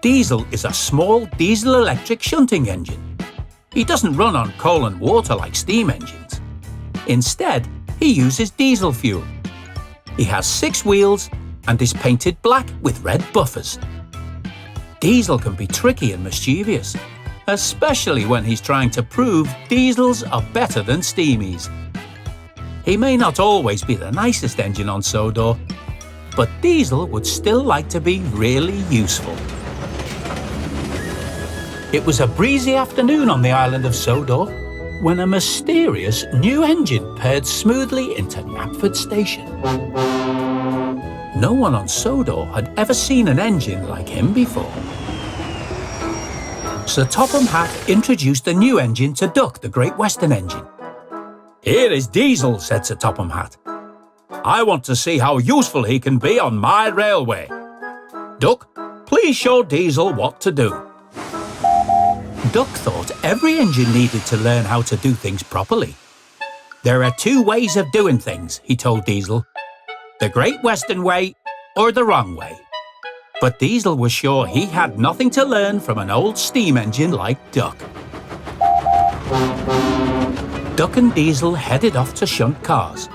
Diesel is a small diesel-electric shunting engine. He doesn't run on coal and water like steam engines. Instead, he uses diesel fuel. He has 6 wheels and is painted black with red buffers. Diesel can be tricky and mischievous, especially when he's trying to prove diesels are better than steamies. He may not always be the nicest engine on Sodor, but Diesel would still like to be really useful. It was a breezy afternoon on the island of Sodor when a mysterious new engine paired smoothly into Knapford Station. No one on Sodor had ever seen an engine like him before. Sir Topham Hatt introduced the new engine to Duck, the Great Western engine. "Here is Diesel," said Sir Topham Hatt. "I want to see how useful he can be on my railway. Duck, please show Diesel what to do." Duck thought every engine needed to learn how to do things properly. "There are 2 ways of doing things," he told Diesel. "The Great Western way or the wrong way." But Diesel was sure he had nothing to learn from an old steam engine like Duck. Duck and Diesel headed off to shunt cars,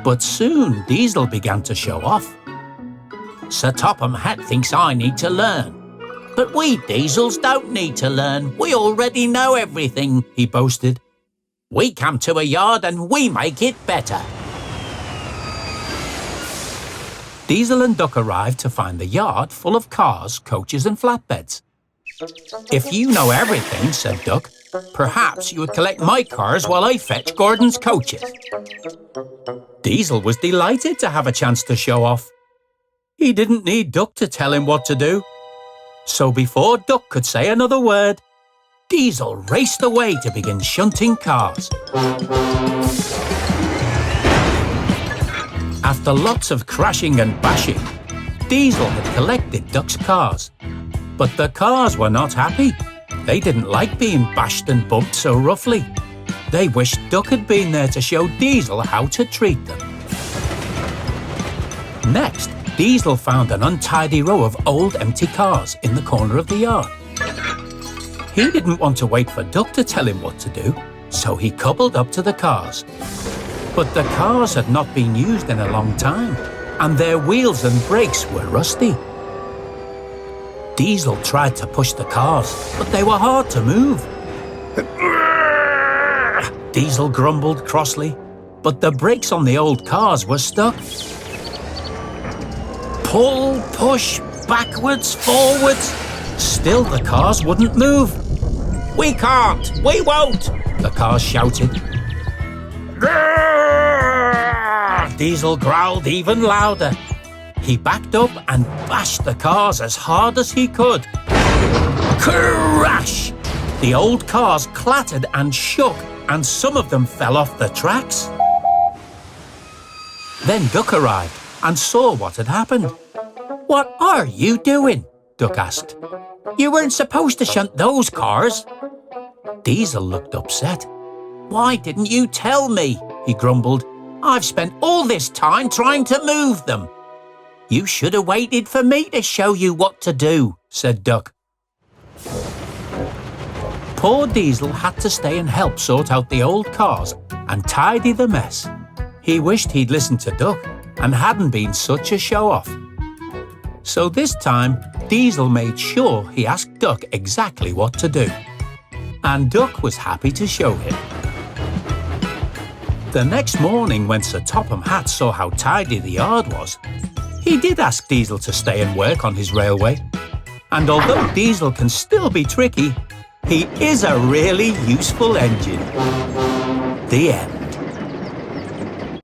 but soon Diesel began to show off. "Sir Topham Hatt thinks I need to learn. But we Diesels don't need to learn. We already know everything," he boasted. "We come to a yard and we make it better." Diesel and Duck arrived to find the yard full of cars, coaches and flatbeds. "If you know everything," said Duck, "perhaps you would collect my cars while I fetch Gordon's coaches." Diesel was delighted to have a chance to show off. He didn't need Duck to tell him what to do. So before Duck could say another word, Diesel raced away to begin shunting cars. After lots of crashing and bashing, Diesel had collected Duck's cars. But the cars were not happy. They didn't like being bashed and bumped so roughly. They wished Duck had been there to show Diesel how to treat them. Next, Diesel found an untidy row of old empty cars in the corner of the yard. He didn't want to wait for Duck to tell him what to do, so he cobbled up to the cars. But the cars had not been used in a long time, and their wheels and brakes were rusty. Diesel tried to push the cars, but they were hard to move. Diesel grumbled crossly, but the brakes on the old cars were stuck. Pull, push, backwards, forwards. Still the cars wouldn't move. "We can't! We won't!" the cars shouted. Diesel growled even louder. He backed up and bashed the cars as hard as he could. Crash! The old cars clattered and shook, and some of them fell off the tracks. Then Duck arrived and saw what had happened. "What are you doing?" Duck asked. "You weren't supposed to shunt those cars." Diesel looked upset. "Why didn't you tell me?" he grumbled. "I've spent all this time trying to move them." "You should have waited for me to show you what to do," said Duck. Poor Diesel had to stay and help sort out the old cars and tidy the mess. He wished he'd listened to Duck and hadn't been such a show-off. So this time, Diesel made sure he asked Duck exactly what to do. And Duck was happy to show him. The next morning, when Sir Topham Hatt saw how tidy the yard was, he did ask Diesel to stay and work on his railway. And although Diesel can still be tricky, he is a really useful engine. The end.